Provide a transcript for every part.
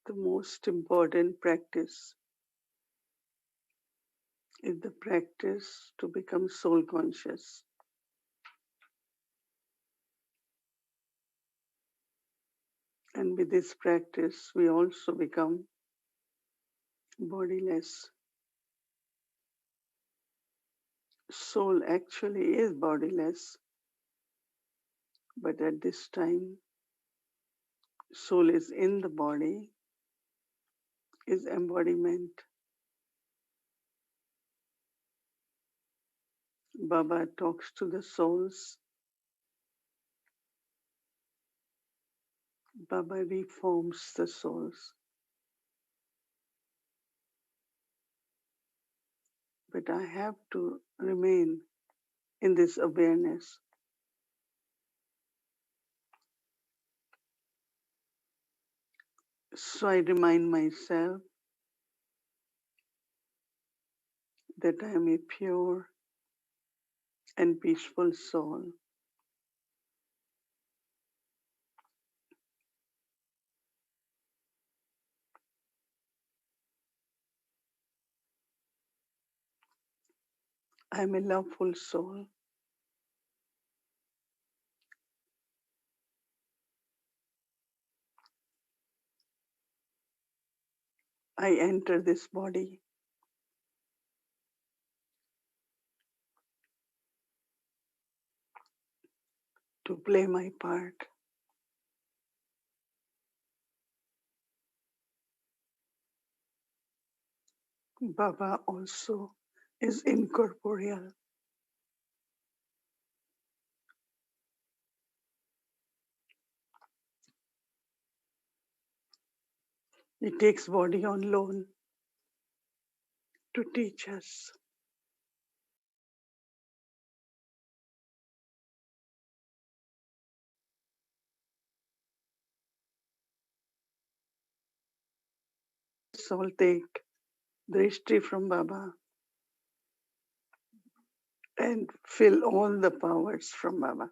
The most important practice is the practice to become soul conscious. And with this practice, we also become bodiless. Soul actually is bodiless, but at this time, soul is in the body, is embodiment. Baba talks to the souls. Baba reforms the souls. But I have to remain in this awareness. So I remind myself that I am a pure and peaceful soul. I am a loveful soul. I enter this body to play my part. Baba also is incorporeal. He takes body on loan to teach us. Soul take drishti from Baba and feel all the powers from Baba.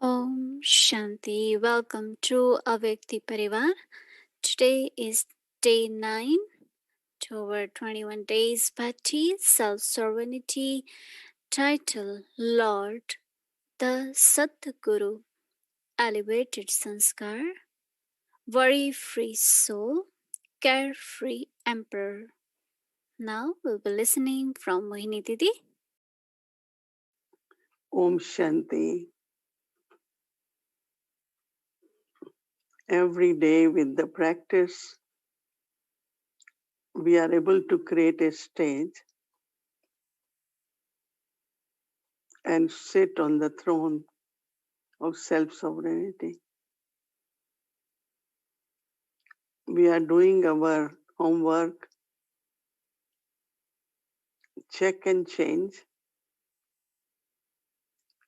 Om Shanti. Welcome to Avyakti Parivar. Today is day 9 to our 21 days Bhakti Self-Sovereignty. Title Lord, the Satguru, Elevated Sanskar, Worry-Free Soul, Carefree Emperor. Now we'll be listening from Mohini Didi. Om Shanti. Every day with the practice, we are able to create a stage and sit on the throne of self-sovereignty. We are doing our homework, check and change,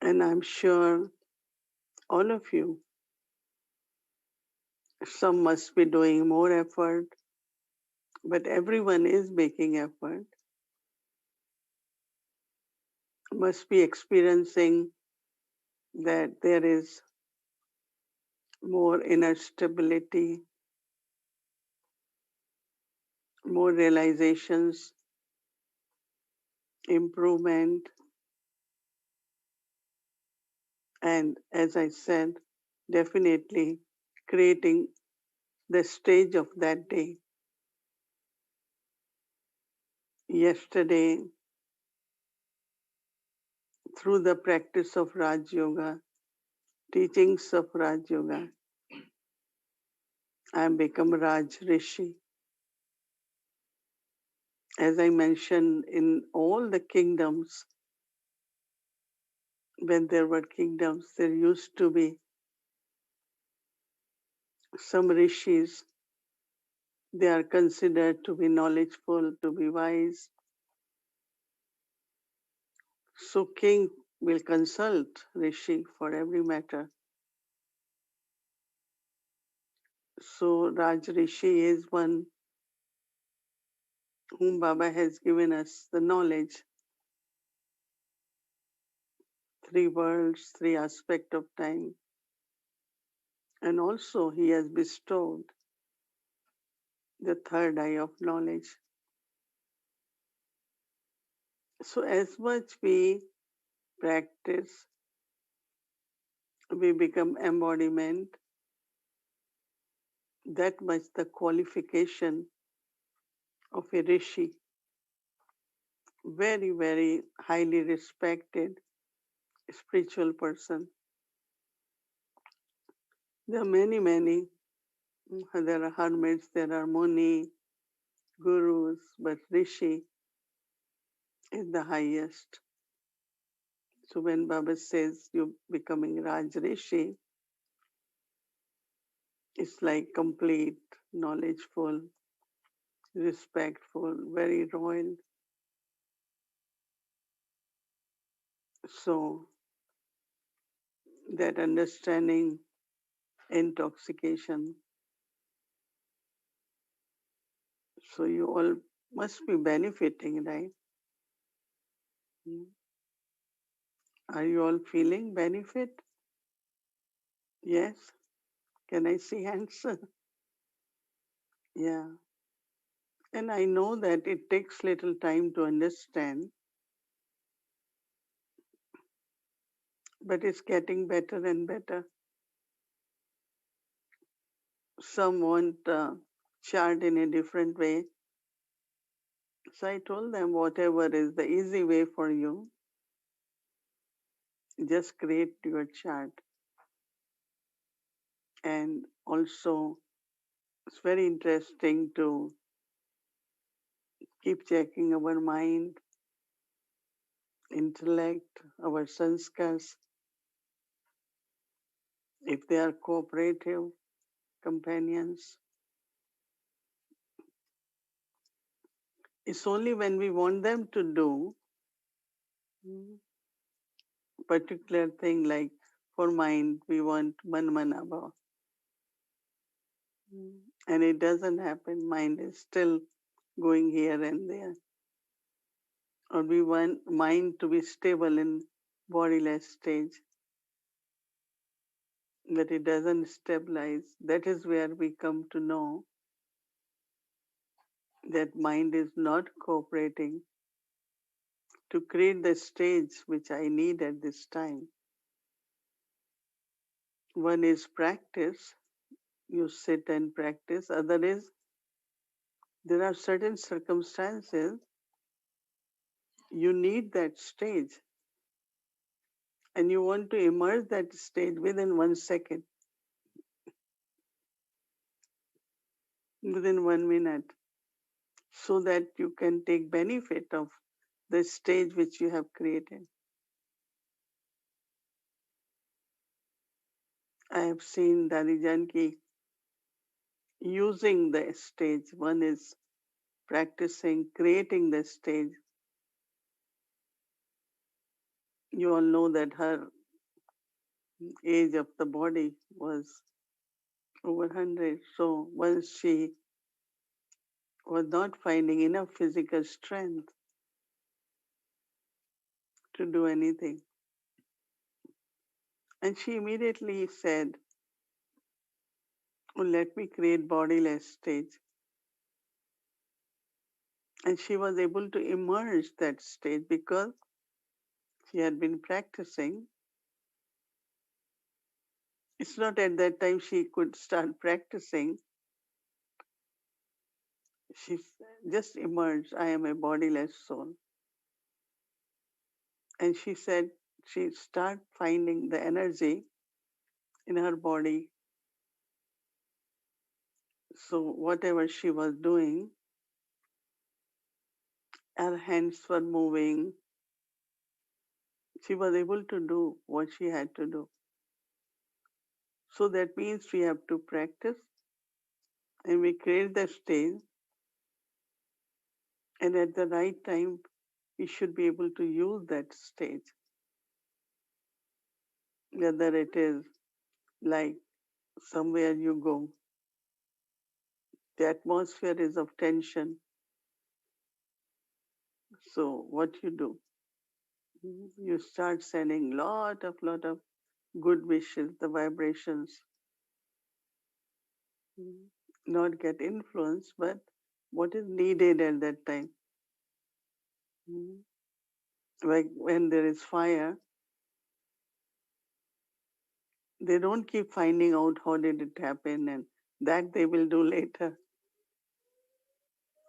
and I'm sure all of you, some must be doing more effort, but everyone is making effort, must be experiencing that there is more inner stability, more realizations, improvement, and as I said, definitely creating the stage of that day. Yesterday, through the practice of Raj Yoga, teachings of Raj Yoga, I have become Raj Rishi. As I mentioned, in all the kingdoms, when there were kingdoms, there used to be some rishis. They are considered to be knowledgeful, to be wise. So king will consult rishi for every matter. So Raj Rishi is one whom Baba has given us the knowledge three worlds, three aspects of time. And also he has bestowed the third eye of knowledge. So as much we practice, we become embodiment, that much the qualification of a rishi, very, very highly respected spiritual person. There are many, many. There are hermits, there are muni, gurus, but rishi is the highest. So when Baba says you becoming Raj Rishi, it's like complete, knowledgeful, respectful, very royal. So that understanding intoxication. So you all must be benefiting, right? Hmm. Are you all feeling benefit? Yes. Can I see hands? Yeah. And I know that it takes little time to understand, but it's getting better and better. Some want chart in a different way. So I told them whatever is the easy way for you, just create your chart. And also, it's very interesting to keep checking our mind, intellect, our sanskars, if they are cooperative companions. It's only when we want them to do particular thing, like for mind, we want manmanabha. And it doesn't happen. Mind is still going here and there. Or we want mind to be stable in bodiless stage, but it doesn't stabilize. That is where we come to know that mind is not cooperating to create the stage which I need at this time. One is practice, you sit and practice. Other is there are certain circumstances you need that stage and you want to immerse that stage within 1 second, within 1 minute, so that you can take benefit of the stage which you have created. I have seen Dadi Janki using the stage. One is practicing, creating the stage. You all know that her age of the body was over 100. So once she was not finding enough physical strength to do anything, and she immediately said, oh, let me create bodiless stage. And she was able to emerge that stage because she had been practicing. It's not at that time she could start practicing. She just emerged, I am a bodiless soul. And she said she started finding the energy in her body. So whatever she was doing, her hands were moving. She was able to do what she had to do. So that means we have to practice and we create the stage, and at the right time we should be able to use that stage. Whether it is like somewhere you go, the atmosphere is of tension. So what you do? You start sending lot of good wishes, the vibrations not get influenced, but what is needed at that time. Mm. Like when there is fire, they don't keep finding out how did it happen and that they will do later.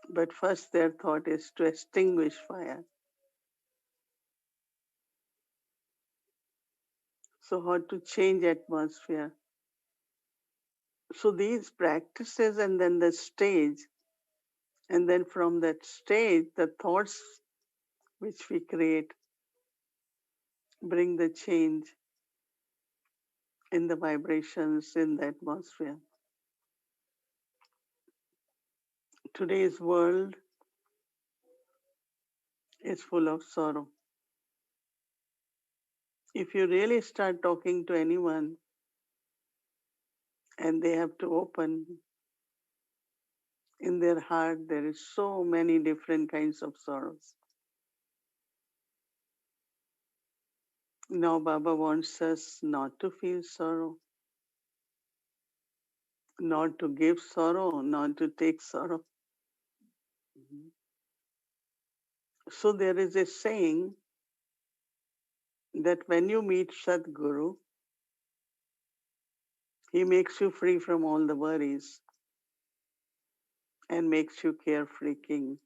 But first their thought is to extinguish fire. So how to change atmosphere. So these practices and then the stage, and then from that stage, the thoughts which we create bring the change in the vibrations in the atmosphere. Today's world is full of sorrow. If you really start talking to anyone and they have to open in their heart, there is so many different kinds of sorrows. Now Baba wants us not to feel sorrow, not to give sorrow, not to take sorrow. So there is a saying that when you meet Satguru, he makes you free from all the worries and makes you carefree king.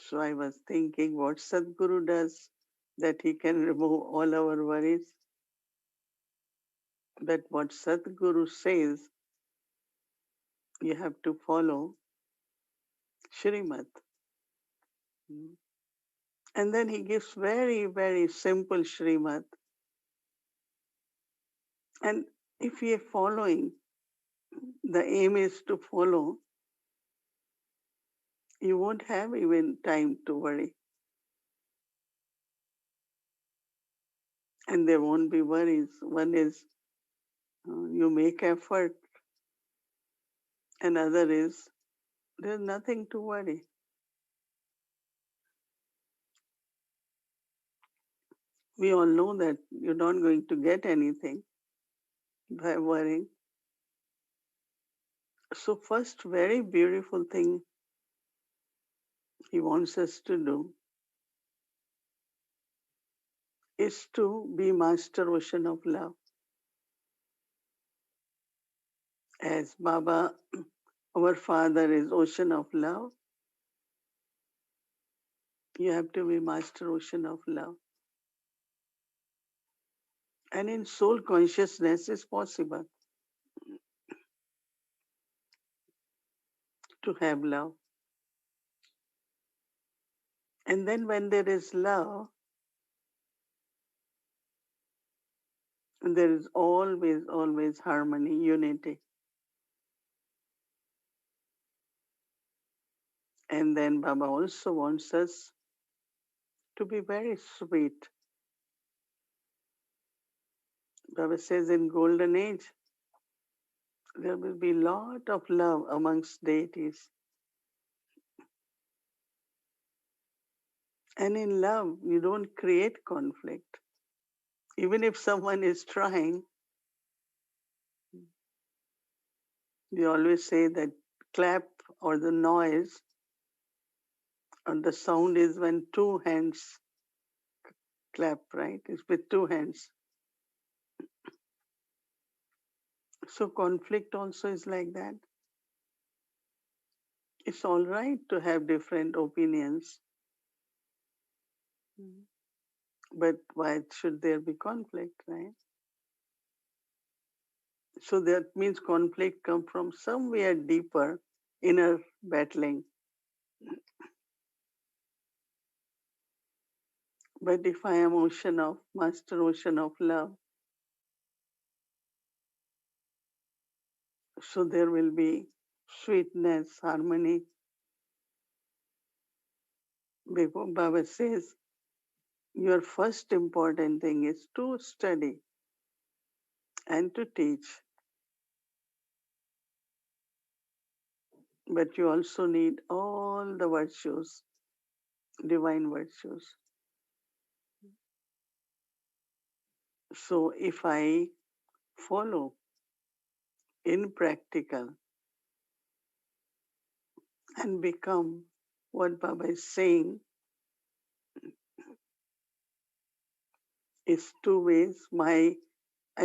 So I was thinking what Sadhguru does, that he can remove all our worries. But what Sadhguru says, you have to follow Shrimad. And then he gives very, very simple Shrimad. And if we are following, the aim is to follow, you won't have even time to worry. And there won't be worries. One is you make effort, another is there's nothing to worry. We all know that you're not going to get anything by worrying. So first very beautiful thing he wants us to do is to be master ocean of love. As Baba, our father, is ocean of love, you have to be master ocean of love. And in soul consciousness is possible to have love. And then when there is love, there is always harmony, unity. And then Baba also wants us to be very sweet. Baba says in golden age, there will be lot of love amongst deities. And in love, you don't create conflict. Even if someone is trying, we always say that clap or the noise or the sound is when two hands clap, right? It's with two hands. So conflict also is like that. It's all right to have different opinions, but why should there be conflict, right? So that means conflict come from somewhere deeper, inner battling. But if I am master ocean of love, so there will be sweetness, harmony. Before Baba says, your first important thing is to study and to teach. But you also need all the virtues. divine virtues. So if I follow in practical and become what Baba is saying, is two ways. I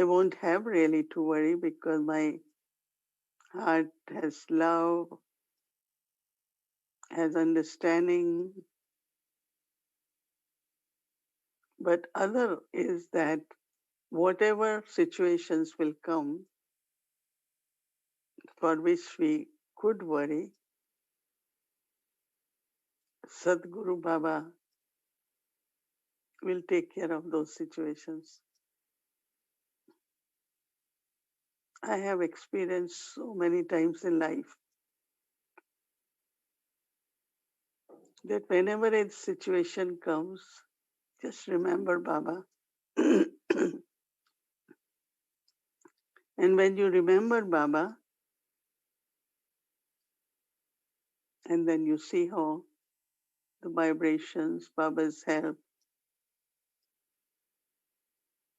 won't have really to worry because my heart has love, has understanding. But other is that whatever situations will come for which we could worry, Satguru Baba will take care of those situations. I have experienced so many times in life that whenever a situation comes, just remember Baba. And when you remember Baba, and then you see how the vibrations, Baba's help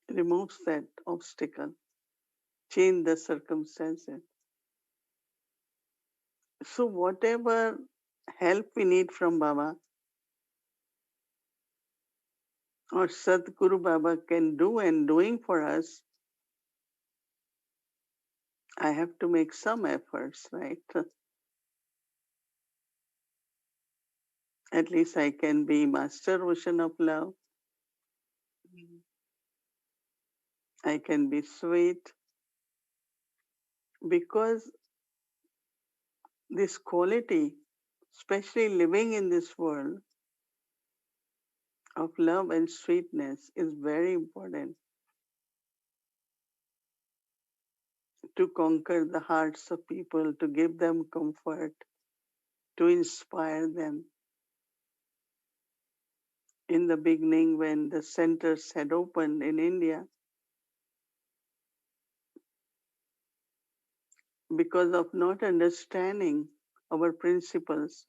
removes that obstacle, change the circumstances. So whatever help we need from Baba or Sadguru Baba can do and doing for us, I have to make some efforts, right? At least I can be master ocean of love. I can be sweet because this quality, especially living in this world of love and sweetness, is very important to conquer the hearts of people, to give them comfort, to inspire them. In the beginning, when the centers had opened in India, because of not understanding our principles,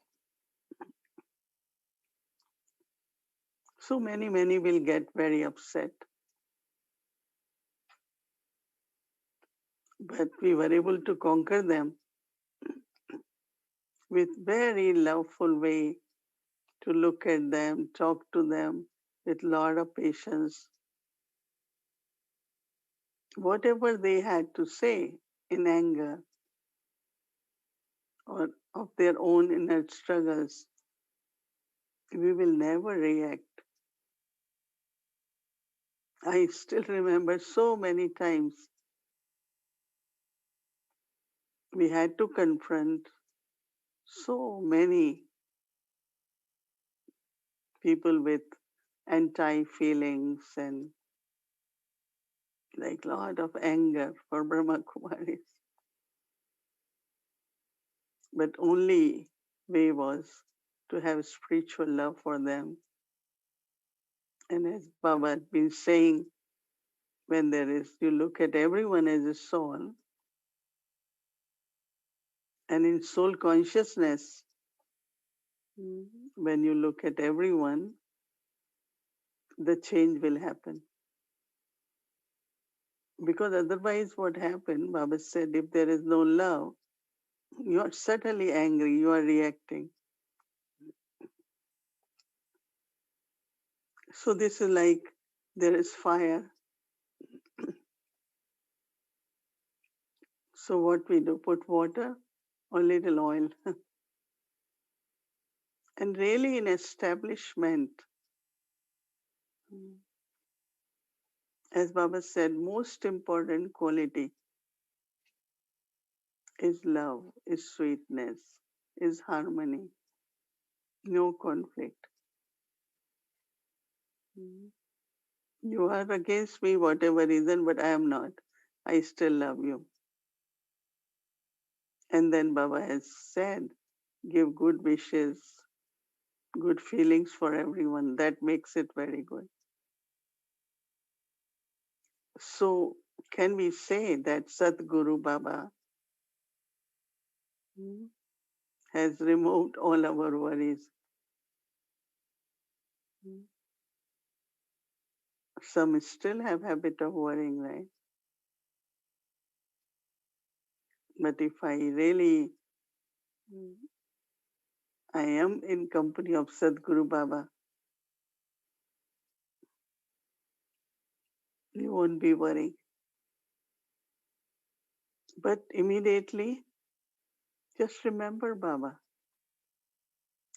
so many will get very upset. But we were able to conquer them with very loveful way to look at them, talk to them with lot of patience. Whatever they had to say in anger or of their own inner struggles, we will never react. I still remember so many times we had to confront so many people with anti feelings and like lot of anger for Brahma Kumaris. But only way was to have spiritual love for them. And as Baba had been saying, when there is, you look at everyone as a soul, and in soul consciousness, when you look at everyone, the change will happen. Because otherwise, what happened, Baba said, if there is no love, you are certainly angry, you are reacting. So this is like there is fire. So what we do, put water or little oil. And really in establishment, as Baba said, most important quality is love, is sweetness, is harmony, no conflict. You are against me, whatever reason, but I am not. I still love you. And then Baba has said, give good wishes, good feelings for everyone. That makes it very good. So, can we say that Satguru Baba has removed all our worries? Mm. Some still have habit of worrying, right? But if I really, I am in company of Satguru Baba, you won't be worrying. But immediately, just remember Baba.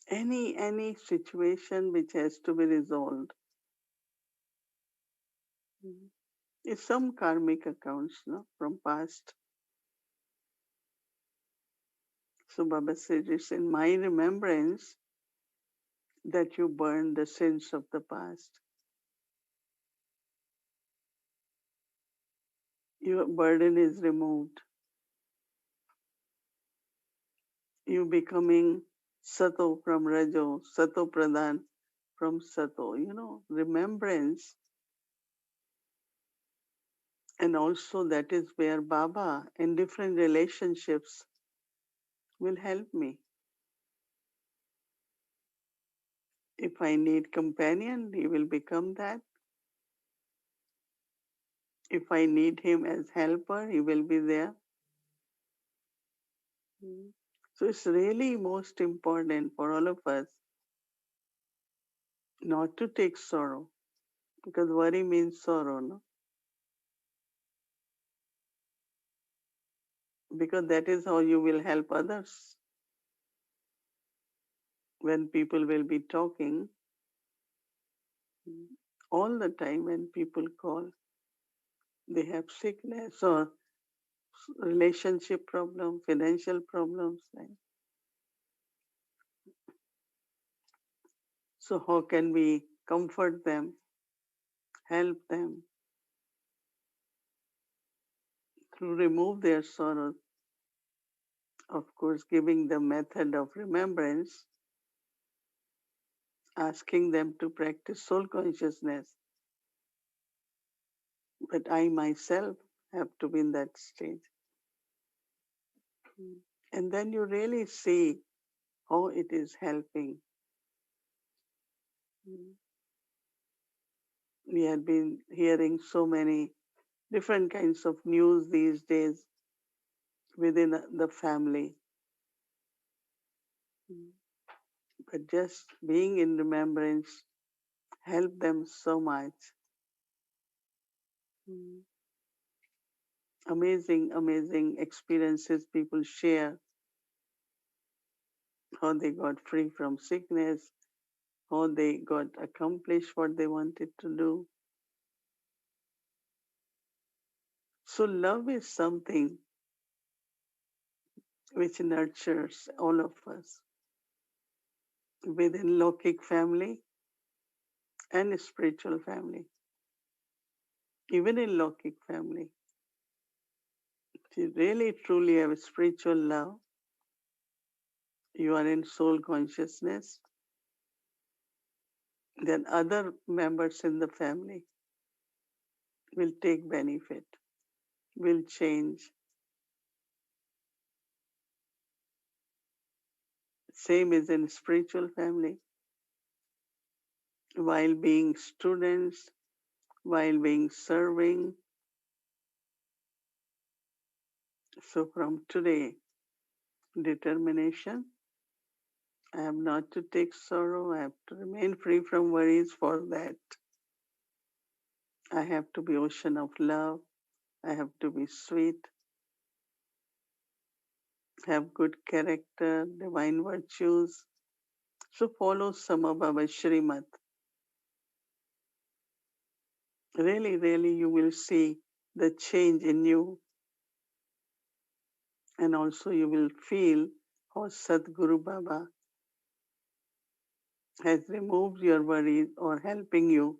Any situation which has to be resolved is some karmic accounts, no, from past. So Baba says it's in my remembrance that you burn the sins of the past. Your burden is removed. You becoming Sato from Rajo, Sato Pradhan from Sato. Remembrance. And also that is where Baba in different relationships will help me. If I need companion, he will become that. If I need him as helper, he will be there. So it's really most important for all of us not to take sorrow, because worry means sorrow, no? Because that is how you will help others. When people will be talking all the time, when people call, they have sickness or relationship problem, financial problems, right? So how can we comfort them, help them to remove their sorrows? Of course, giving the method of remembrance, asking them to practice soul consciousness. But I myself have to be in that stage. And then you really see how it is helping. We have been hearing so many different kinds of news these days within the family. But just being in remembrance help them so much. Amazing, amazing experiences people share, how they got free from sickness, how they got accomplished what they wanted to do. So love is something which nurtures all of us within Lokik family and spiritual family. Even in Lokik family, if you really truly have spiritual love, you are in soul consciousness, then other members in the family will take benefit, will change. Same is in spiritual family. While being students, while being serving. So from today, determination, I have not to take sorrow, I have to remain free from worries. For that, I have to be ocean of love, I have to be sweet, have good character, divine virtues. So follow Sama Baba Shrimat. Really, really, you will see the change in you. And also you will feel how Satguru Baba has removed your worries or helping you,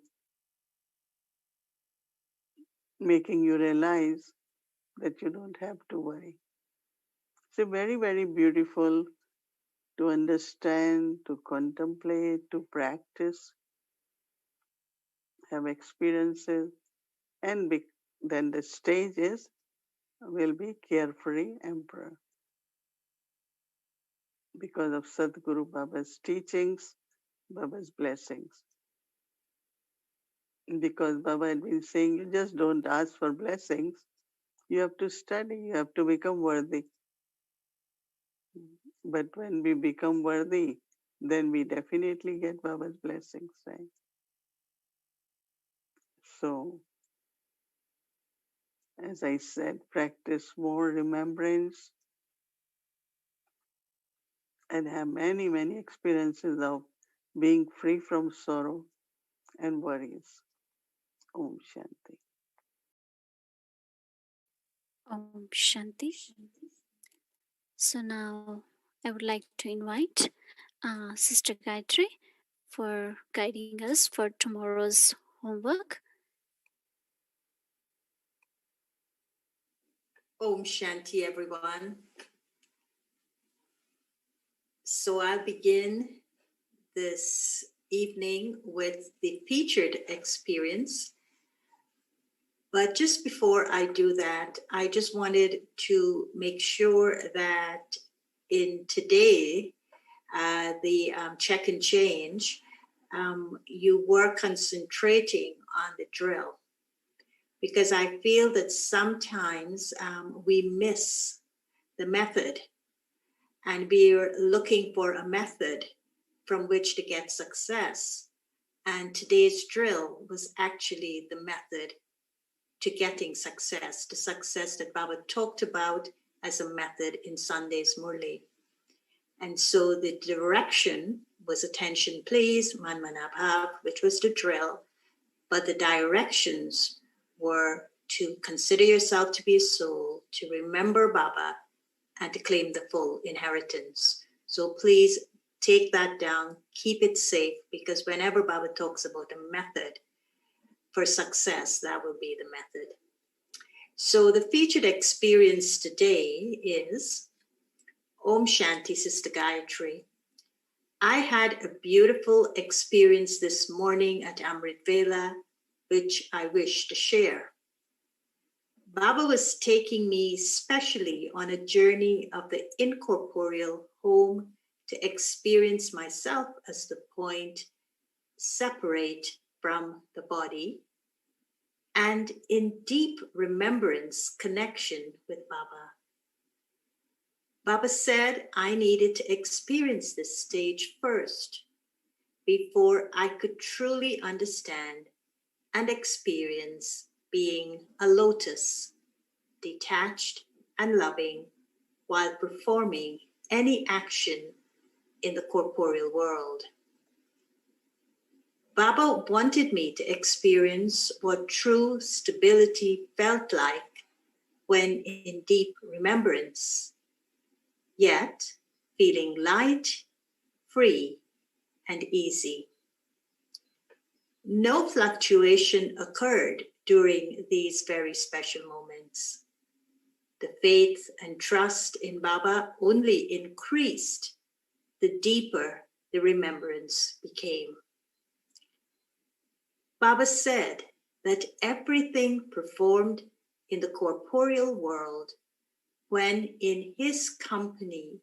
making you realize that you don't have to worry. It's very, very beautiful to understand, to contemplate, to practice, have experiences, and then the stage will be carefree emperor because of Sadhguru Baba's teachings, Baba's blessings. because Baba had been saying, you just don't ask for blessings. You have to study, you have to become worthy. But when we become worthy, then we definitely get Baba's blessings, right? So, as I said, practice more remembrance and have many, many experiences of being free from sorrow and worries. Om Shanti. Om Shanti. So now I would like to invite Sister Gayatri for guiding us for tomorrow's homework. Om Shanti, everyone. So I'll begin this evening with the featured experience. But just before I do that, I just wanted to make sure that in today, the check and change, you were concentrating on the drill. Because I feel that sometimes we miss the method and we're looking for a method from which to get success. And today's drill was actually the method to getting success, the success that Baba talked about as a method in Sunday's Murli. And so the direction was attention please, man manabhav, which was the drill, but the directions were to consider yourself to be a soul, to remember Baba, and to claim the full inheritance. So please take that down, keep it safe, because whenever Baba talks about a method for success, that will be the method. So the featured experience today is Om Shanti, Sister Gayatri. I had a beautiful experience this morning at Amrit Vela, which I wish to share. Baba was taking me specially on a journey of the incorporeal home to experience myself as the point separate from the body and in deep remembrance connection with Baba. Baba said I needed to experience this stage first before I could truly understand and experience being a lotus, detached and loving while performing any action in the corporeal world. Baba wanted me to experience what true stability felt like when in deep remembrance, yet feeling light, free, and easy. No fluctuation occurred during these very special moments. The faith and trust in Baba only increased the deeper the remembrance became. Baba said that everything performed in the corporeal world, when in his company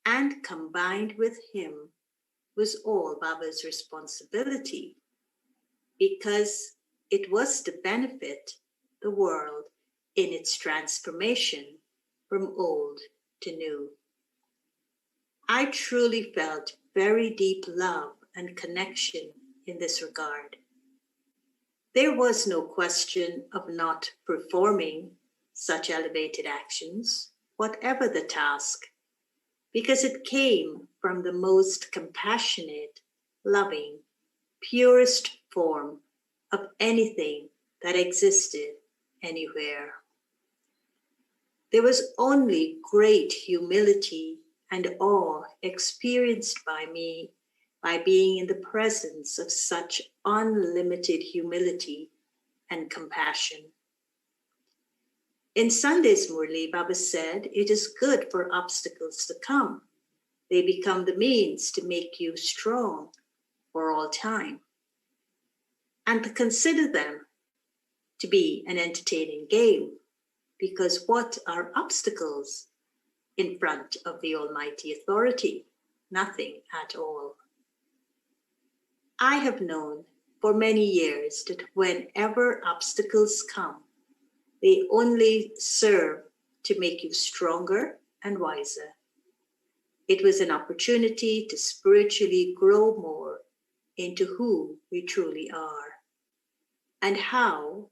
and combined with him, was all Baba's responsibility, because it was to benefit the world in its transformation from old to new. I truly felt very deep love and connection in this regard. There was no question of not performing such elevated actions, whatever the task, because it came from the most compassionate, loving, purest form of anything that existed anywhere. There was only great humility and awe experienced by me by being in the presence of such unlimited humility and compassion. In Sunday's Murli, Baba said, it is good for obstacles to come. They become the means to make you strong for all time, and to consider them to be an entertaining game, because what are obstacles in front of the Almighty Authority? Nothing at all. I have known for many years that whenever obstacles come, they only serve to make you stronger and wiser. It was an opportunity to spiritually grow more into who we truly are. And how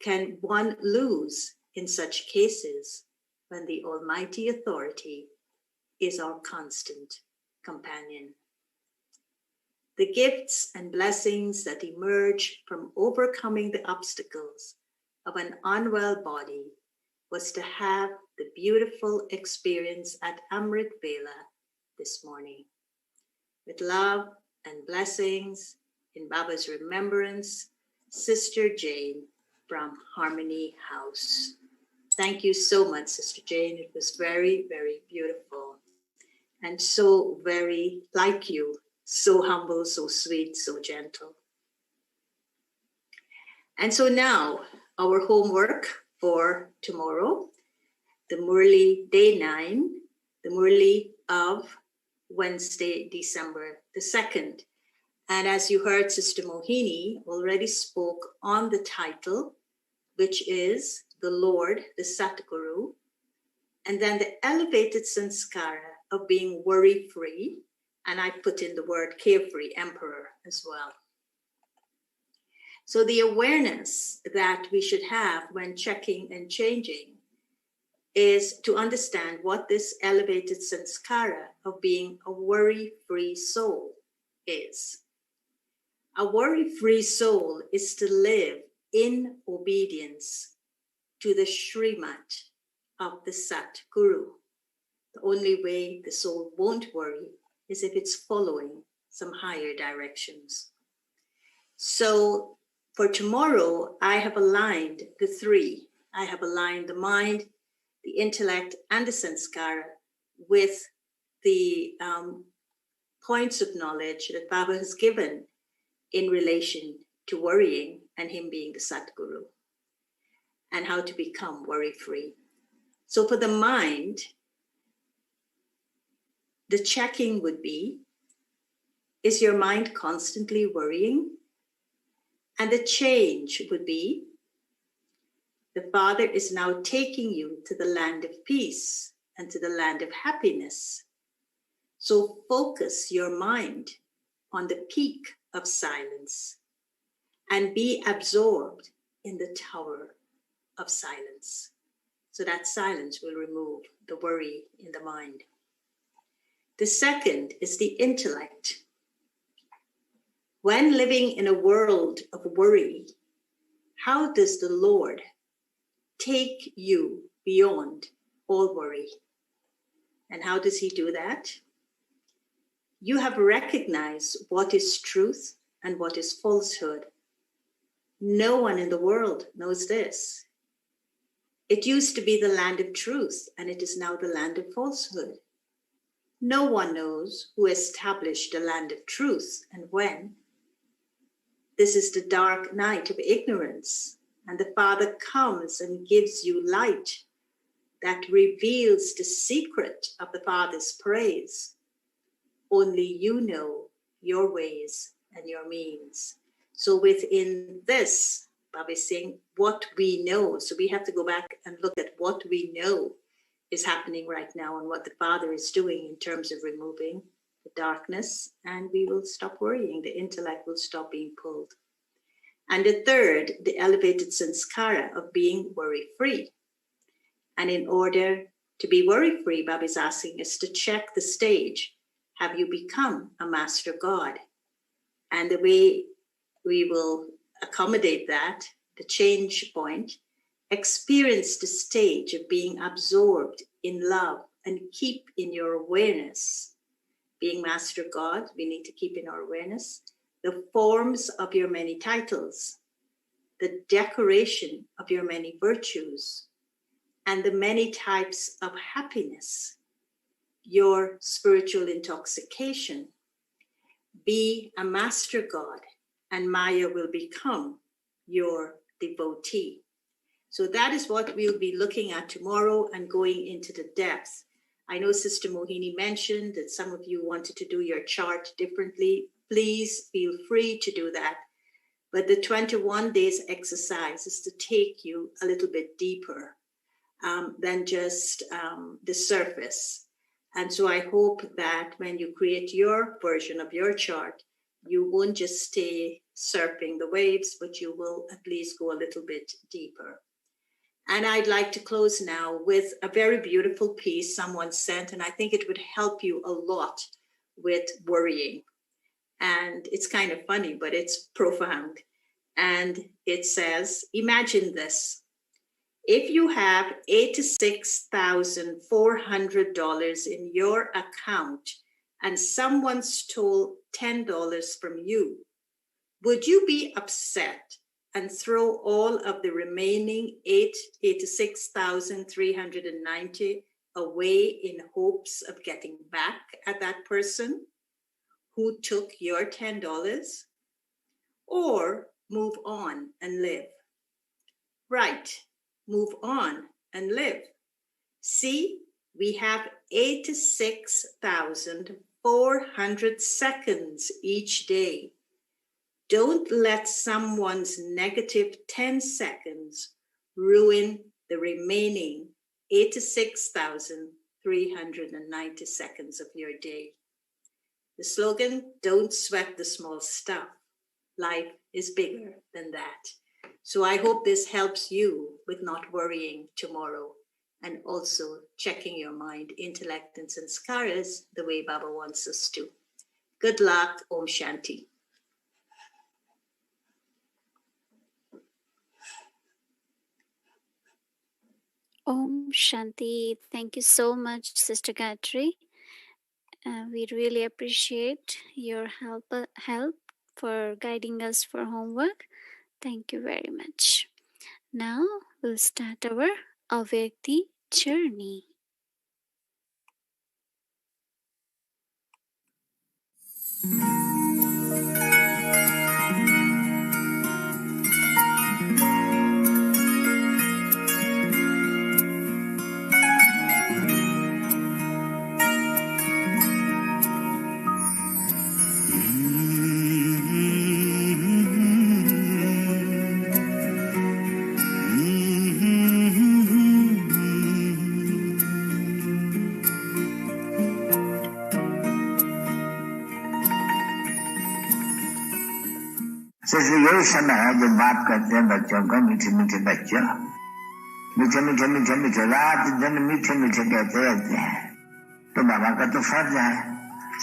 can one lose in such cases when the Almighty Authority is our constant companion? The gifts and blessings that emerge from overcoming the obstacles of an unwell body was to have the beautiful experience at Amrit Vela this morning. With love and blessings, in Baba's remembrance, Sister Jane from Harmony House. Thank you so much, Sister Jane. It was very, very beautiful. And so very like you, so humble, so sweet, so gentle. And so now, our homework for tomorrow, the Murli Day 9, the Murli of Wednesday, December the 2nd. And as you heard, Sister Mohini already spoke on the title, which is the Lord, the Satguru, and then the elevated sanskara of being worry-free. And I put in the word carefree, emperor, as well. So the awareness that we should have when checking and changing is to understand what this elevated sanskara of being a worry-free soul is. A worry-free soul is to live in obedience to the Srimat of the Satguru. The only way the soul won't worry is if it's following some higher directions. So for tomorrow, I have aligned the three. I have aligned the mind, the intellect, and the sanskara with the points of knowledge that Baba has given in relation to worrying and him being the Satguru, and how to become worry-free. So for the mind, the checking would be, is your mind constantly worrying? And the change would be, the Father is now taking you to the land of peace and to the land of happiness. So focus your mind on the peak of silence and be absorbed in the tower of silence. So that silence will remove the worry in the mind. The second is the intellect. When living in a world of worry, how does the Lord take you beyond all worry? And how does he do that? You have recognized what is truth and what is falsehood. No one in the world knows this. It used to be the land of truth, and it is now the land of falsehood. No one knows who established the land of truth and when. This is the dark night of ignorance, and the Father comes and gives you light that reveals the secret of the Father's praise. Only you know your ways and your means. So within this, Baba is saying what we know. So we have to go back and look at what we know is happening right now and what the Father is doing in terms of removing the darkness, and we will stop worrying. The intellect will stop being pulled. And the third, the elevated sanskara of being worry-free. And in order to be worry-free, Baba is asking us to check the stage. Have you become a master God? And the way we will accommodate that, the change point, experience the stage of being absorbed in love and keep in your awareness. Being Master God, we need to keep in our awareness the forms of your many titles, the decoration of your many virtues, and the many types of happiness, your spiritual intoxication. Be a Master God, and Maya will become your devotee. So that is what we'll be looking at tomorrow and going into the depth. I know Sister Mohini mentioned that some of you wanted to do your chart differently. Please feel free to do that. But the 21 days exercise is to take you a little bit deeper than just the surface. And so I hope that when you create your version of your chart, you won't just stay surfing the waves, but you will at least go a little bit deeper. And I'd like to close now with a very beautiful piece someone sent, and I think it would help you a lot with worrying. And it's kind of funny, but it's profound. And it says, imagine this. If you have $86,400 in your account and someone stole $10 from you, would you be upset and throw all of the remaining $86,390 away in hopes of getting back at that person who took your $10? Or move on and live? Right, move on and live. See, we have 86,400 seconds each day. Don't let someone's negative 10 seconds ruin the remaining 86,390 seconds of your day. The slogan, don't sweat the small stuff. Life is bigger than that. So I hope this helps you with not worrying tomorrow and also checking your mind, intellect, and sanskaras the way Baba wants us to. Good luck. Om Shanti. Om Shanti. Thank you so much, Sister Gayatri. We really appreciate your help for guiding us for homework. Thank you very much. Now we'll start our Avyakti journey. यही समय है जब बात करते हैं बच्चों को, मीठे मीठे बच्चों, मीठे मीठे मीठे मीठे रात दिन मीठे मीठे कहते रहते हैं। तो बाबा का तो फर्ज है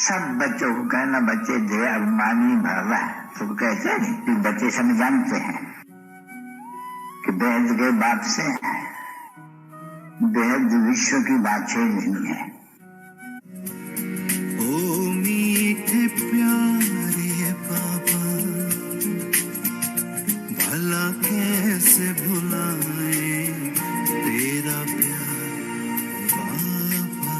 सब बच्चों को कहना, बच्चे दे अभिमानी भवा, तो कहते हैं कि बच्चे सब जानते हैं कि बेहद के बाप से बेहद विश्व की बात ही नहीं है। ओ मीठे प्यारे बाबा, भला कैसे भुलाए तेरा प्यार बाबा।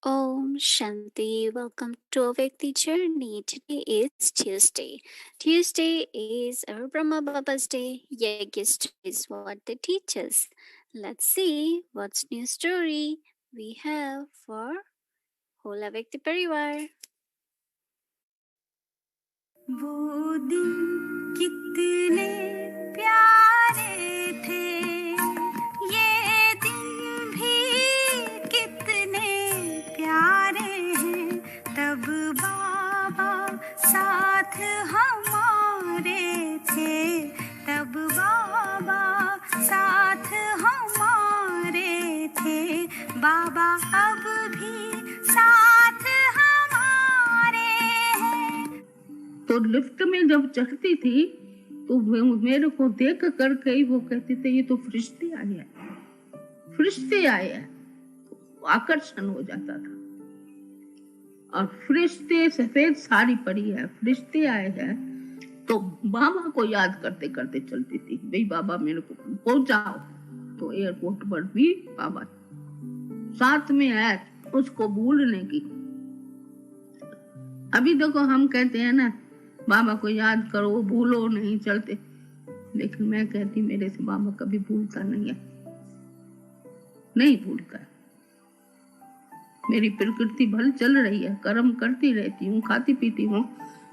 Om Shanti. Welcome to Avyakti journey. Today is Tuesday. Tuesday is our Brahma Baba's day. Yagya is what they teach us. Let's see what's new story we have for whole Avyakti Parivar. वो दिन कितने प्यारे थे, ये दिन भी कितने प्यारे हैं। तब बाबा साथ हमारे थे, तब बाबा साथ हमारे थे। बाबा अब भी साथ हमारे हैं। तो लिफ्ट में जब चढ़ती थी तो मेरे को देख कर कई वो कहते थे ये तो फरिश्ते आए हैं, फरिश्ते आए हैं। आकर्षण हो जाता था। और फरिश्ते, सफेद साड़ी पड़ी है, फरिश्ते आए हैं, तो बाबा को याद करते करते चलती थी। भाई बाबा मेरे को पहुंचाओ। तो एयरपोर्ट पर भी बाबा साथ में है, उसको भूलने की। अभी देखो हम कहते हैं ना बाबा को याद करो, भूलो नहीं, चलते। लेकिन मैं कहती मेरे से बाबा कभी भूलता नहीं है, नहीं भूलता। मेरी प्रकृति भल चल रही है, कर्म करती रहती हूँ, खाती पीती हूँ,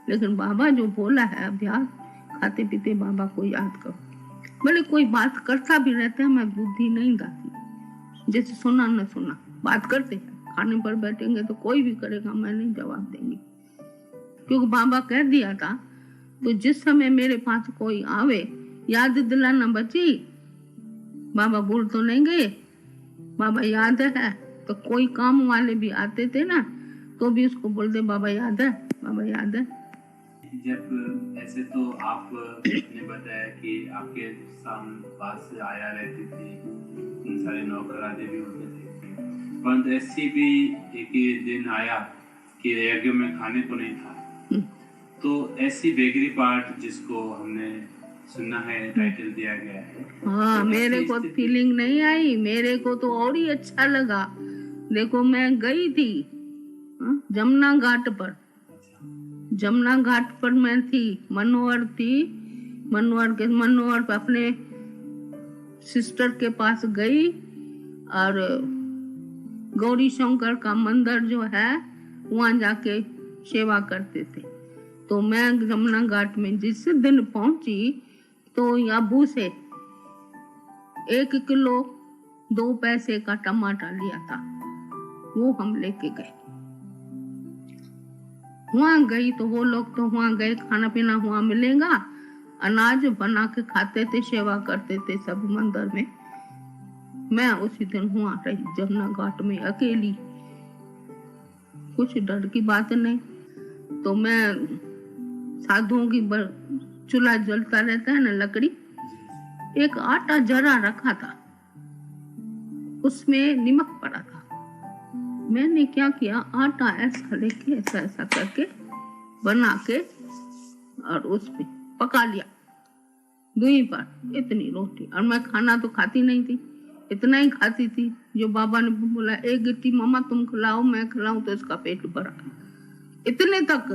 लेकिन बाबा जो बोला है अभ्यास, खाते पीते बाबा को याद करो। भले कोई बात करता भी रहता है, मैं बुद्धि नहीं डालती, जैसे सुना न सुना बात करते हैं। खाने पर बैठेंगे तो कोई भी करेगा, मैं नहीं जवाब देंगी, क्योंकि बाबा कह दिया था। तो जिस समय मेरे पास कोई आवे, याद दिलाना बची, बाबा भूल तो नहीं गए, बाबा याद है। तो कोई काम वाले भी आते थे ना, तो भी उसको बोलते बाबा याद है, बाबा याद है। जब ऐसे तो आपने बताया कि आपके पास आया रहती थी, उन सारे नौकर आदि भी होते थे, परंतु ऐसी भी एक दिन आया कि यज्ञ में खाने को नहीं था। तो ऐसी बेगरी पार्ट जिसको हमने सुना है, टाइटल दिया गया है। हाँ, तो मेरे को फीलिंग नहीं आई, मेरे को तो और ही अच्छा लगा। देखो मैं गई थी जमुना घाट पर, जमुना घाट पर मैं थी, मनोहर थी, मनोहर पे अपने सिस्टर के पास गई, और गौरी शंकर का मंदिर जो है वहां जाके सेवा करते थे। तो मैं जमुना घाट में जिस दिन पहुंची, तो अबू से 1 किलो 2 पैसे का टमाटर लिया था, वो हम लेके गए। वहां गई तो वो लोग तो वहां गए, खाना पीना वहां मिलेगा, अनाज बना के खाते थे, सेवा करते थे सब मंदिर में। मैं उसी दिन वहां रही जमुना घाट में अकेली, कुछ डर की बात नहीं। तो मैं साधुओं की चूल्हा जलता रहता है ना, लकड़ी, एक आटा जरा रखा था, उसमें नमक पड़ा था। मैंने क्या किया, आटा ऐसा लेके ऐसा ऐसा करके बना के और उसमें पका लिया दूई पर इतनी रोटी। और मैं खाना तो खाती नहीं थी, इतना ही खाती थी जो बाबा ने बोला, 1 गिट्टी मामा तुम खिलाओ, मैं खिलाऊं, तो इसका पेट भरा। इतने तक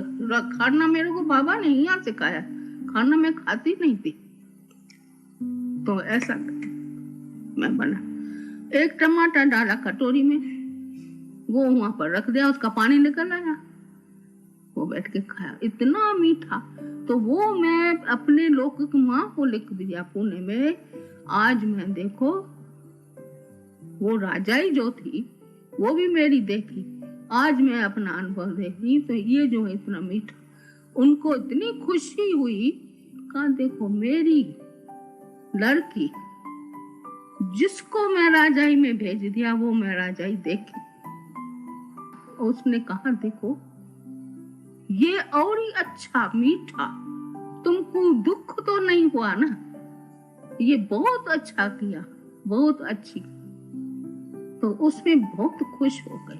खाना मेरे को बाबा ने यहाँ सिखाया, खाना मैं खाती नहीं थी। तो ऐसा मैं बना, 1 टमाटर डाला कटोरी में, वो वहां पर रख दिया, उसका पानी निकल आया, वो बैठ के खाया, इतना मीठा। तो वो मैं अपने लोग माँ को लिख दिया पुणे में। आज मैं देखो, वो राजाई जो थी वो भी मेरी देखी, आज मैं अपना अनुभव देख रही। तो ये जो है इतना मीठा, उनको इतनी खुशी हुई, कहा देखो मेरी लड़की जिसको मैं राजाई में भेज दिया, वो मैं राजाई देखी। उसने कहा देखो ये और ही अच्छा मीठा, तुमको दुख तो नहीं हुआ ना, ये बहुत अच्छा किया, बहुत अच्छी। तो उसमें बहुत खुश हो गई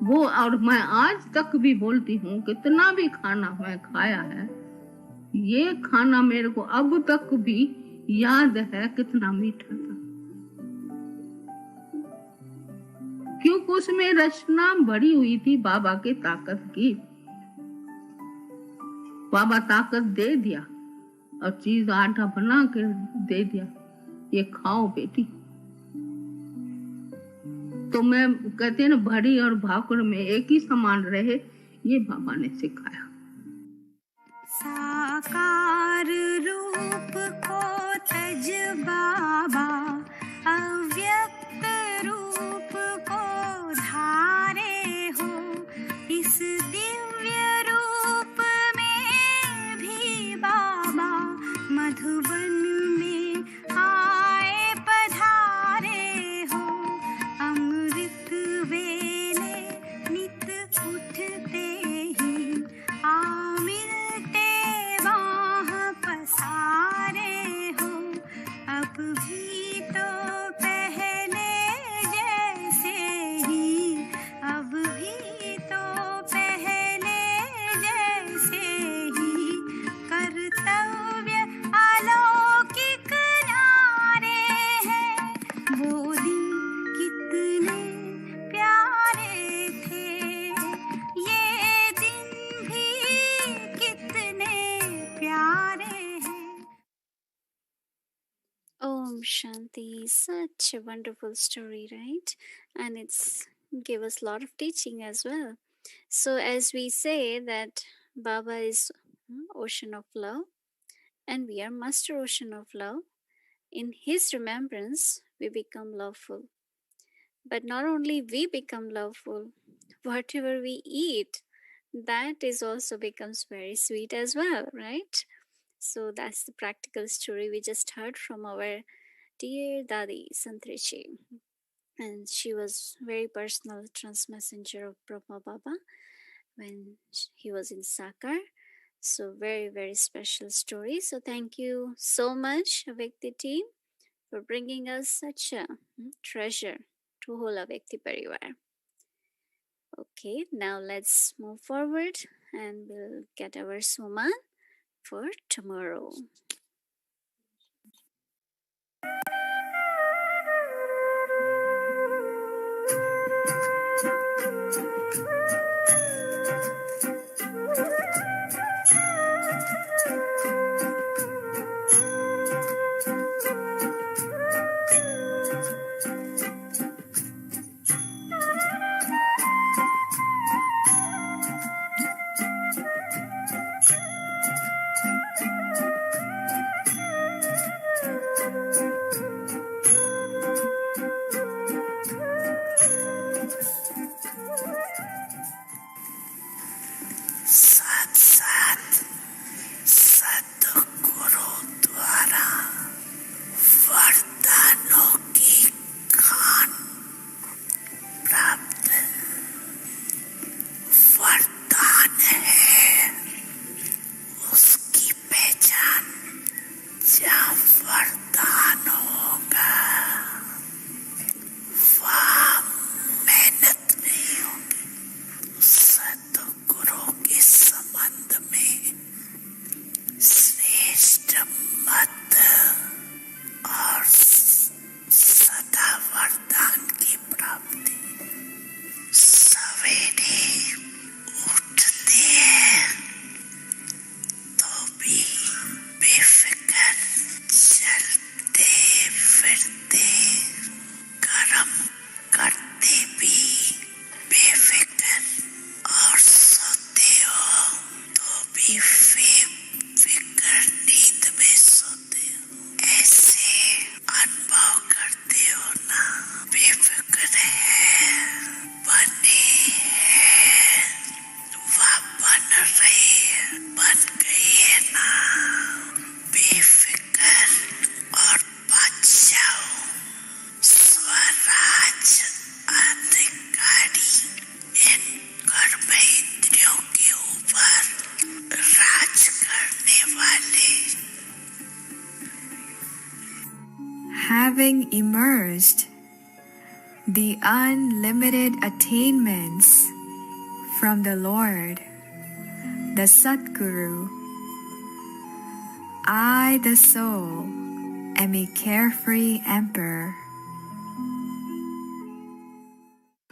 वो। और मैं आज तक भी बोलती हूँ, कितना भी खाना मैं खाया है, ये खाना मेरे को अब तक भी याद है कितना मीठा था, क्योंकि उसमें रचना भरी हुई थी बाबा की ताकत की। बाबा ताकत दे दिया और चीज आटा बना के दे दिया, ये खाओ बेटी। तो मैं कहते हैं ना, भरी और भाकुर में एक ही समान रहे, ये बाबा ने सिखाया। साकार रूप को तज बाबा, अव्यक्त रूप को धारे हो, इस दिव्य रूप में भी बाबा मधुबन में आए पधारे हो। अमृत वेले नित उठते ही आ मिलते बाह पसारे हो। अब भी तो पहले जैसे ही, अब भी तो पहले जैसे ही, कर्तव्य अलौकिक नारे हैं। वो दिन कितने प्यारे थे, ये दिन भी कितने प्यारे हैं। Om Shanti. Such a wonderful story, right? And it's gave us a lot of teaching as well. So as we say that Baba is ocean of love and we are master ocean of love, in his remembrance we become loveful. But not only we become loveful, whatever we eat, that is also becomes very sweet as well, right? So that's the practical story we just heard from our dear Dadi Santrichi. And she was very personal transmessenger of Brahma Baba when he was in Sakar. So very, very special story. So thank you so much, Avekti team, for bringing us such a treasure to whole Avekti Parivar. Okay, now let's move forward and we'll get our Suman for tomorrow. सत सत सतगुरु द्वारा वरदानों की खान प्राप्त वरदान है उसकी पहचान जहाँ वरदान होगा वहाँ मेहनत नहीं होगी सतगुरु के संबंध में श्रेष्ठ मत और सदा वरदान की प्राप्ति सवेरे उठते हैं तो भी बेफिक्र चलते फिरते कर्म करते भी बेफिक्र और सोते हो तो भी फिक्र नींद में सोते हो ऐसे अनुभव करते हो ना बेफिक्र है बने हैं वह बन रहे बन गए है ना बेफिक्र और बच जाओ स्वराज अधिकारी इन कर्म इंद्रियों के ऊपर राज करने वाले Having emerged the unlimited attainments from the Lord, the Satguru, I, the soul, am a carefree emperor.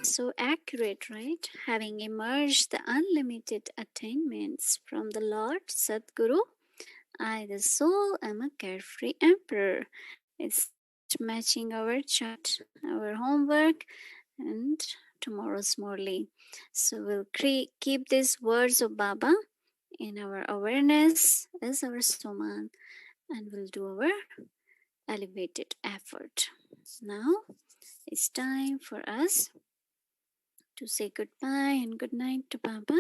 So accurate, right? Having emerged the unlimited attainments from the Lord Satguru, I, the soul, am a carefree emperor. It's matching our chart, our homework, and tomorrow's Morley. So we'll keep these words of Baba in our awareness as our Suman, and we'll do our elevated effort. Now it's time for us to say goodbye and good night to Baba.